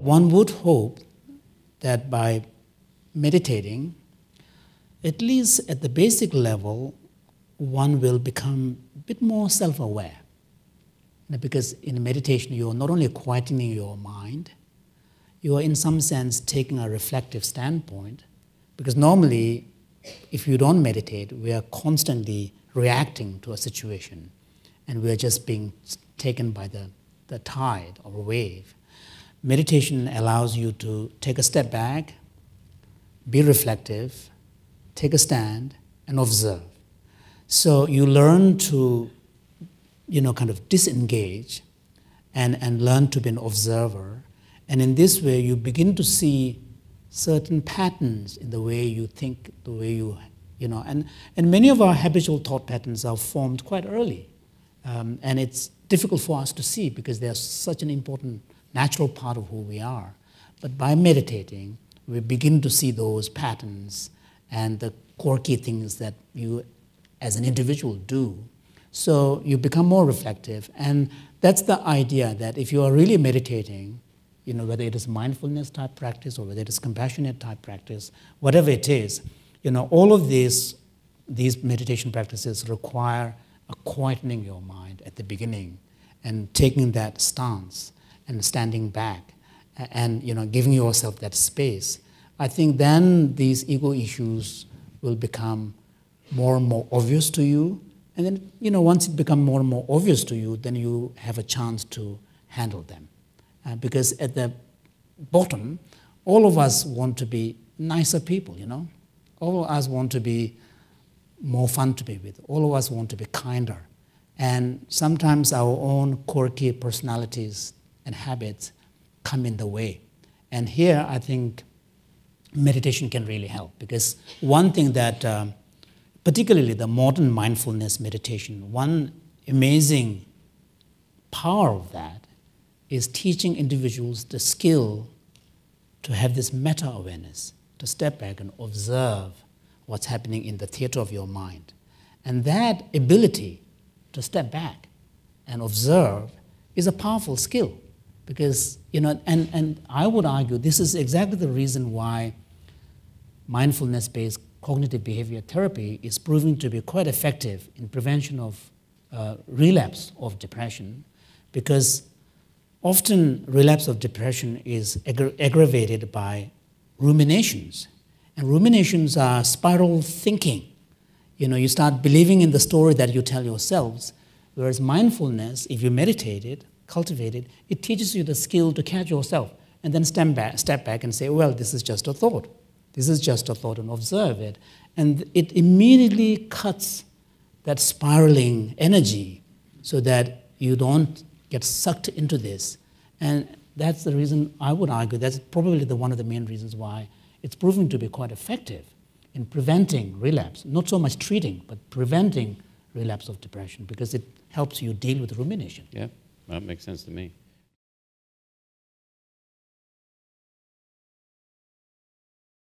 One would hope that by meditating, at least at the basic level, one will become a bit more self-aware. Because in meditation, you're not only quietening your mind, you are in some sense taking a reflective standpoint. Because normally, if you don't meditate, we are constantly reacting to a situation, and we are just being taken by the tide or wave. Meditation allows you to take a step back, be reflective, take a stand, and observe. So you learn to, kind of disengage and learn to be an observer. And in this way, you begin to see certain patterns in the way you think, the way and many of our habitual thought patterns are formed quite early. And it's difficult for us to see because they're such an important natural part of who we are. But by meditating, we begin to see those patterns and the quirky things that you as an individual do. So you become more reflective. And that's the idea that if you are really meditating, whether it is mindfulness type practice or whether it is compassionate type practice, whatever it is, all of these meditation practices require a quietening your mind at the beginning and taking that stance and standing back and giving yourself that space. I think then these ego issues will become more and more obvious to you. And then, once it becomes more and more obvious to you, then you have a chance to handle them. Because at the bottom, all of us want to be nicer people, All of us want to be more fun to be with. All of us want to be kinder. And sometimes our own quirky personalities and habits come in the way. And here, I think meditation can really help. Because one thing that, particularly the modern mindfulness meditation, one amazing power of that is teaching individuals the skill to have this meta-awareness, to step back and observe what's happening in the theater of your mind. And that ability to step back and observe is a powerful skill. Because, and I would argue this is exactly the reason why mindfulness-based cognitive behavior therapy is proving to be quite effective in prevention of relapse of depression, because often relapse of depression is aggravated by ruminations. And ruminations are spiral thinking. You start believing in the story that you tell yourselves, whereas mindfulness, if you meditate it, cultivate it, it teaches you the skill to catch yourself and then step back and say, well, this is just a thought. This is just a thought, and observe it. And it immediately cuts that spiraling energy so that you don't get sucked into this. And that's the reason I would argue that's probably one of the main reasons why it's proven to be quite effective in preventing relapse. Not so much treating, but preventing relapse of depression, because it helps you deal with rumination. Yeah, that makes sense to me.